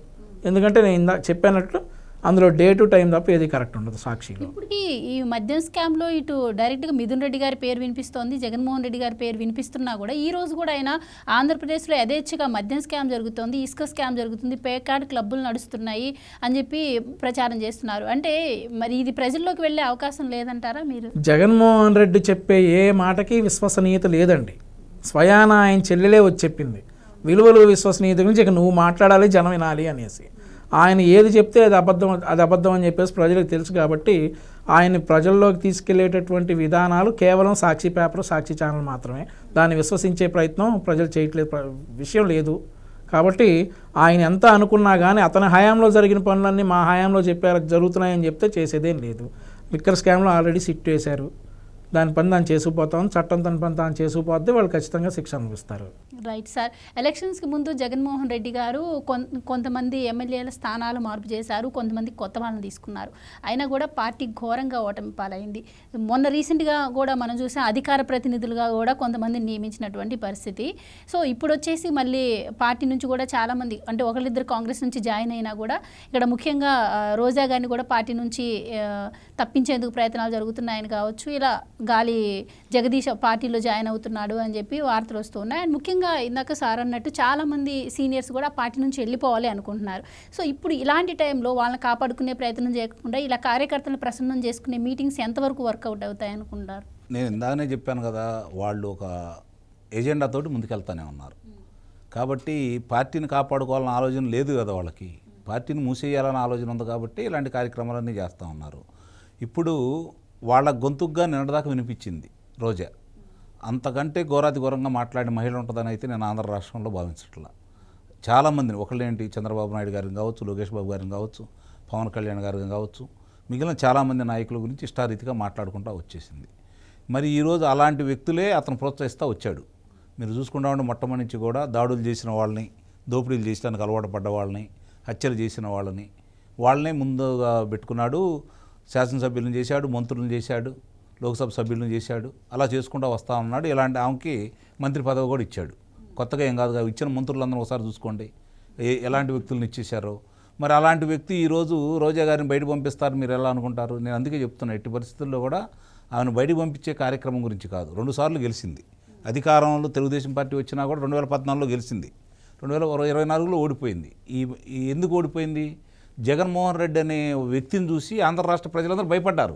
ఎందుకంటే నేను ఇందా చెప్పినట్లు అందులో డే టు టైం తప్ప ఏది కరెక్ట్ ఉండదు సాక్షిలో. ఇప్పటికీ ఈ మద్యం స్కామ్లో ఇటు డైరెక్ట్గా మిథున్ రెడ్డి గారి పేరు వినిపిస్తోంది, జగన్మోహన్ రెడ్డి గారి పేరు వినిపిస్తున్నా కూడా ఈ రోజు కూడా ఆయన ఆంధ్రప్రదేశ్లో యథేచ్ఛగా మద్యం స్కామ్ జరుగుతోంది, ఇసుక స్కామ్ జరుగుతుంది, పేకార్డ్ క్లబ్బులు నడుస్తున్నాయి అని చెప్పి ప్రచారం చేస్తున్నారు. అంటే మరి ఇది ప్రజల్లోకి వెళ్ళే అవకాశం లేదంటారా మీరు? జగన్మోహన్ రెడ్డి చెప్పే ఏ మాటకి విశ్వసనీయత లేదండి. స్వయాన ఆయన చెల్లెలే వచ్చి చెప్పింది విలువలు విశ్వసనీయత గురించి, ఇక నువ్వు మాట్లాడాలి జనం వినాలి అనేసి. ఆయన ఏది చెప్తే అది అబద్ధం అని చెప్పేసి ప్రజలకు తెలుసు. కాబట్టి ఆయన ప్రజల్లోకి తీసుకెళ్లేటటువంటి విధానాలు కేవలం సాక్షి పేపర్, సాక్షి ఛానల్ మాత్రమే. దాన్ని విశ్వసించే ప్రయత్నం ప్రజలు చేయట్లేదు విషయం లేదు. కాబట్టి ఆయన ఎంత అనుకున్నా కానీ అతని హయాంలో జరిగిన పనులన్నీ మా హయాంలో చెప్పారు జరుగుతున్నాయని చెప్తే చేసేదేం లేదు. లిక్కర్ స్కామ్లో ఆల్రెడీ సిట్ వేశారు, దాని పని దాన్ని చేసుకుపోతాం, చట్టం తన పని తాను చేసుకుపోతే వాళ్ళు ఖచ్చితంగా శిక్ష అనిపిస్తారు. Right sir. ఎలక్షన్స్కి ముందు జగన్మోహన్ రెడ్డి గారు కొంతమంది ఎమ్మెల్యేల స్థానాలు మార్పు చేశారు, కొంతమంది కొత్త వాళ్ళని తీసుకున్నారు. అయినా కూడా పార్టీ ఘోరంగా ఓటమి పాలైంది. మొన్న రీసెంట్గా కూడా మనం చూసాం, అధికార ప్రతినిధులుగా కూడా కొంతమందిని నియమించినటువంటి పరిస్థితి. సో ఇప్పుడు వచ్చేసి మళ్ళీ పార్టీ నుంచి కూడా చాలామంది, అంటే ఒకరిద్దరు కాంగ్రెస్ నుంచి జాయిన్ అయినా కూడా ఇక్కడ ముఖ్యంగా రోజా గారిని కూడా పార్టీ నుంచి తప్పించేందుకు ప్రయత్నాలు జరుగుతున్నాయని కావచ్చు. ఇలా గాలి జగదీష్ పార్టీలో జాయిన్ అవుతున్నాడు అని చెప్పి వార్తలు వస్తున్నాయి. అండ్ ముఖ్యంగా ఇందాక సార్ అన్నట్టు చాలామంది సీనియర్స్ కూడా పార్టీ నుంచి వెళ్ళిపోవాలి అనుకుంటున్నారు. సో ఇప్పుడు ఇలాంటి టైంలో వాళ్ళని కాపాడుకునే ప్రయత్నం చేయకుండా ఇలా కార్యకర్తలను ప్రసన్నం చేసుకునే మీటింగ్స్ ఎంతవరకు వర్కౌట్ అవుతాయి అనుకుంటారు? నేను ఇందాకనే చెప్పాను కదా, వాళ్ళు ఒక ఎజెండాతోటి ముందుకెళ్తానే ఉన్నారు. కాబట్టి పార్టీని కాపాడుకోవాలన్న ఆలోచన లేదు కదా వాళ్ళకి, పార్టీని మూసేయాలన్న ఆలోచన ఉంది కాబట్టి ఇలాంటి కార్యక్రమాలన్నీ చేస్తూ ఉన్నారు. ఇప్పుడు వాళ్ళ గొంతుగ్గా నిన్నటిదాకా వినిపించింది రోజా. అంతకంటే ఘోరాతి ఘోరంగా మాట్లాడిన మహిళ ఉంటుందని అయితే నేను ఆంధ్ర రాష్ట్రంలో భావించట్లా. చాలామందిని, ఒకళ్ళేంటి, చంద్రబాబు నాయుడు గారిని కావచ్చు, లోకేష్ బాబు గారిని కావచ్చు, పవన్ కళ్యాణ్ గారిని కావచ్చు, మిగిలిన చాలామంది నాయకుల గురించి ఇష్టారీతిగా మాట్లాడుకుంటూ వచ్చేసింది. మరి ఈరోజు అలాంటి వ్యక్తులే అతను ప్రోత్సహిస్తూ వచ్చాడు. మీరు చూసుకుంటా ఉంటే మొట్టమొదటి నుంచి కూడా దాడులు చేసిన వాళ్ళని, దోపిడీలు చేయడానికి అలవాటు పడ్డ వాళ్ళని, హత్యలు చేసిన వాళ్ళనే ముందుగా పెట్టుకున్నాడు. శాసనసభ్యులను చేశాడు, మంత్రులను చేశాడు, లోక్సభ సభ్యులను చేశాడు. అలా చేసుకుంటూ వస్తూ ఉన్నాడు. ఇలాంటి ఆమెకి మంత్రి పదవి కూడా ఇచ్చాడు. కొత్తగా ఏం కాదు, ఇచ్చిన మంత్రులందరూ ఒకసారి చూసుకోండి ఎలాంటి వ్యక్తులను ఇచ్చేశారో. మరి అలాంటి వ్యక్తి ఈరోజు రోజా గారిని బయట పంపిస్తారు మీరు ఎలా అనుకుంటారు? నేను అందుకే చెప్తున్నా, ఎట్టి పరిస్థితుల్లో కూడా ఆమెను బయటకు పంపించే కార్యక్రమం గురించి కాదు. 2 సార్లు గెలిచింది అధికారంలో, తెలుగుదేశం పార్టీ వచ్చినా కూడా 2014లో గెలిచింది, 2024లో ఓడిపోయింది. ఎందుకు ఓడిపోయింది? జగన్మోహన్ రెడ్డి అనే వ్యక్తిని చూసి ఆంధ్ర రాష్ట్ర ప్రజలందరూ భయపడ్డారు.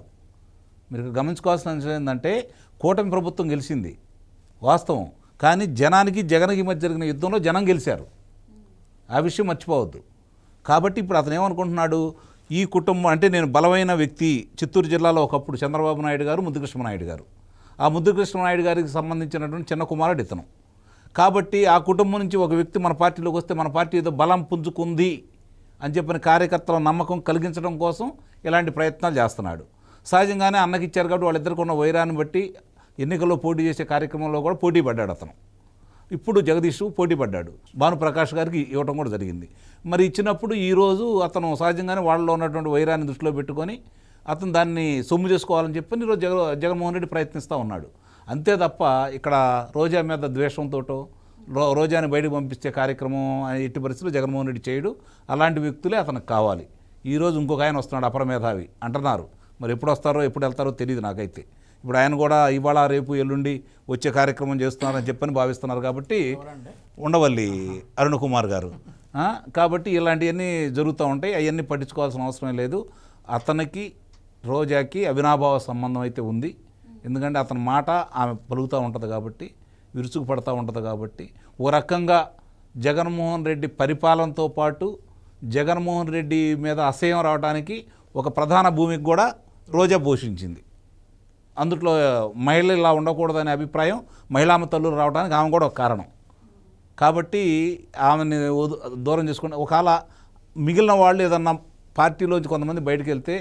మీరు గమనించుకోవాల్సిన విషయం ఏంటంటే, కూటమి ప్రభుత్వం గెలిచింది వాస్తవం, కానీ జనానికి జగన్కి మధ్య జరిగిన యుద్ధంలో జనం గెలిచారు. ఆ విషయం మర్చిపోవద్దు. కాబట్టి ఇప్పుడు అతను ఏమనుకుంటున్నాడు, ఈ కుటుంబం అంటే నేను బలమైన వ్యక్తి. చిత్తూరు జిల్లాలో ఒకప్పుడు చంద్రబాబు నాయుడు గారు, ముద్దుకృష్ణనాయుడు గారు, ఆ ముద్దుకృష్ణనాయుడు గారికి సంబంధించినటువంటి చిన్న కుమారుడు ఇతను. కాబట్టి ఆ కుటుంబం నుంచి ఒక వ్యక్తి మన పార్టీలోకి వస్తే మన పార్టీ ఏదో బలం పుంజుకుంది అని చెప్పిన కార్యకర్తల నమ్మకం కలిగించడం కోసం ఇలాంటి ప్రయత్నాలు చేస్తున్నాడు. సహజంగానే అన్నకి ఇచ్చారు కాబట్టి వాళ్ళిద్దరికి ఉన్న వైరాన్ని బట్టి ఎన్నికల్లో పోటీ చేసే కార్యక్రమంలో కూడా పోటీ పడ్డాడు అతను. ఇప్పుడు జగదీష్ పోటీ పడ్డాడు, భానుప్రకాష్ గారికి ఇవ్వడం కూడా జరిగింది. మరి ఇచ్చినప్పుడు ఈరోజు అతను సహజంగానే వాళ్ళలో ఉన్నటువంటి వైరాన్ని దృష్టిలో పెట్టుకొని అతను దాన్ని సొమ్ము చేసుకోవాలని చెప్పి ఈరోజు జగన్మోహన్ రెడ్డి ప్రయత్నిస్తూ ఉన్నాడు. అంతే తప్ప ఇక్కడ రోజా మీద ద్వేషంతోటో రోజాని బయటకు పంపించే కార్యక్రమం ఎట్టి పరిస్థితుల్లో జగన్మోహన్ రెడ్డి చేయడు. అలాంటి వ్యక్తులే అతనికి కావాలి. ఈరోజు ఇంకొక ఆయన వస్తున్నాడు, అపరమేధావి అంటున్నారు. మరి ఎప్పుడు వస్తారో ఎప్పుడు వెళ్తారో తెలియదు నాకైతే. ఇప్పుడు ఆయన కూడా ఇవాళ రేపు ఎల్లుండి వచ్చే కార్యక్రమం చేస్తున్నారని చెప్పని భావిస్తున్నారు. కాబట్టి ఉండవల్లి అరుణ్ కుమార్ గారు. కాబట్టి ఇలాంటివన్నీ జరుగుతూ ఉంటాయి. అవన్నీ పట్టించుకోవాల్సిన అవసరం లేదు. అతనికి రోజాకి అవినాభావ సంబంధం అయితే ఉంది. ఎందుకంటే అతని మాట ఆమె పలుకుతూ ఉంటుంది కాబట్టి, విరుచుకు పడుతూ ఉంటుంది కాబట్టి, ఓ రకంగా జగన్మోహన్ రెడ్డి పరిపాలనతో పాటు జగన్మోహన్ రెడ్డి మీద అసహ్యం రావడానికి ఒక ప్రధాన భూమికి కూడా రోజా పోషించింది. అందుట్లో మహిళలు ఇలా ఉండకూడదనే అభిప్రాయం మహిళామ తల్లులు రావడానికి ఆమె కూడా ఒక కారణం. కాబట్టి ఆమెని దూరం చేసుకుంటే ఒకవేళ మిగిలిన వాళ్ళు ఏదన్నా పార్టీలోంచి కొంతమంది బయటకు వెళ్తే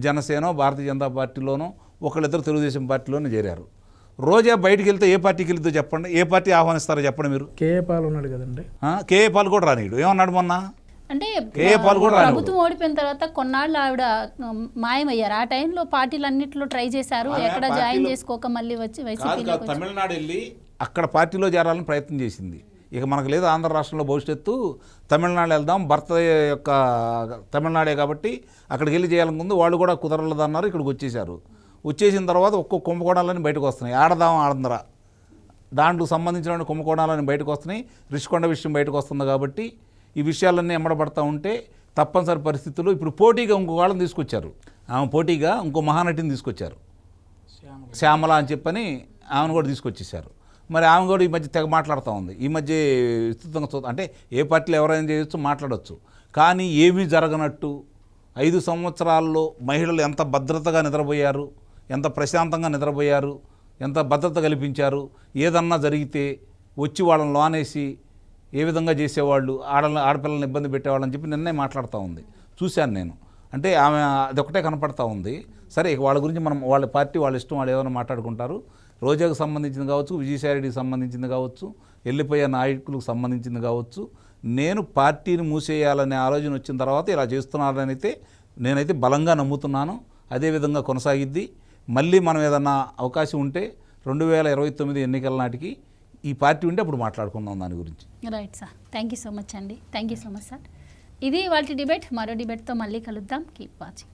జనసేన, భారతీయ జనతా పార్టీలోనో, ఒకళ్ళిద్దరు తెలుగుదేశం పార్టీలోనే చేరారు. రోజా బయటికి వెళ్తే ఏ పార్టీకి వెళ్తే చెప్పండి, ఏ పార్టీ ఆహ్వానిస్తారో చెప్పండి మీరు. కేఏ పాల్ ఉన్నాడు కదండి, కేఏ పాల్ కూడా రానీడు. ఏమన్నాడు మొన్న? అంటే కేఏ పాల్ కూడా ప్రభుత్వం ఓడిపోయిన తర్వాత కొన్నాళ్ళు ఆవిడ మాయమయ్యారు. ఆ టైంలో పార్టీలన్నింటిలో ట్రై చేశారు, ఎక్కడ జాయిన్ చేసుకోక మళ్ళీ వచ్చి వైసీపీలో తమిళనాడు వెళ్ళి అక్కడ పార్టీలో చేరాలని ప్రయత్నం చేసింది. ఇక మనకు లేదు ఆంధ్ర రాష్ట్రంలో భవిష్యత్తు, తమిళనాడు వెళ్దాం, భర్త యొక్క తమిళనాడే కాబట్టి అక్కడికి వెళ్ళి చేయాలనుకుంది. వాళ్ళు కూడా కుదరలేదన్నారు, ఇక్కడికి వచ్చేసారు. వచ్చేసిన తర్వాత ఒక్కొక్క కుంభకోణాలని బయటకు వస్తున్నాయి. ఆడదాం ఆంధ్ర దాంట్లో సంబంధించిన కుంభకోణాలని బయటకు వస్తున్నాయి. రిషికొండ విషయం బయటకు వస్తుంది. కాబట్టి ఈ విషయాలన్నీ ఎమ్మడబడతా ఉంటే తప్పనిసరి పరిస్థితుల్లో ఇప్పుడు పోటీగా ఇంకో వాళ్ళని తీసుకొచ్చారు. ఆమె పోటీగా ఇంకో మహానటిని తీసుకొచ్చారు, శ్యామల అని చెప్పని ఆమెను కూడా తీసుకొచ్చేసారు. మరి ఆమె కూడా ఈ మధ్య తెగ మాట్లాడుతూ ఉంది. ఈ మధ్య విస్తృతంగా అంటే ఏ పార్టీలో ఎవరైనా చేయొచ్చు, మాట్లాడవచ్చు. కానీ ఏమీ జరగనట్టు 5 సంవత్సరాల్లో మహిళలు ఎంత భద్రతగా నిద్రపోయారు, ఎంత ప్రశాంతంగా నిద్రపోయారు, ఎంత భద్రత కల్పించారు. ఏదన్నా జరిగితే వచ్చి వాళ్ళని లోనేసి ఏ విధంగా చేసేవాళ్ళు, ఆడపిల్లల్ని ఇబ్బంది పెట్టేవాళ్ళని చెప్పి నిన్నే మాట్లాడుతూ ఉంది. చూశాను నేను. అంటే ఆమె అదొకటే కనపడతా ఉంది. సరే ఇక వాళ్ళ గురించి మనం, వాళ్ళ పార్టీ వాళ్ళ ఇష్టం, వాళ్ళు ఏమైనా మాట్లాడుకుంటారు. రోజాకు సంబంధించింది కావచ్చు, విజయసాయిరెడ్డికి సంబంధించింది కావచ్చు, వెళ్ళిపోయే నాయకులకు సంబంధించింది కావచ్చు. నేను పార్టీని మూసేయాలనే ఆలోచన వచ్చిన తర్వాత ఇలా చేస్తున్నారని అయితే నేనైతే బలంగా నమ్ముతున్నాను. అదేవిధంగా కొనసాగిద్ది. మళ్ళీ మనం ఏదన్నా అవకాశం ఉంటే 2029 ఎన్నికల నాటికి ఈ పార్టీ ఉంటే అప్పుడు మాట్లాడుకుందాం దాని గురించి. Right sir, thank you so much అండి. Thank you so much sir. ఇది వాళ్ళ డిబేట్. మరో డిబేట్తో మళ్ళీ కలుద్దాం. Keep watching.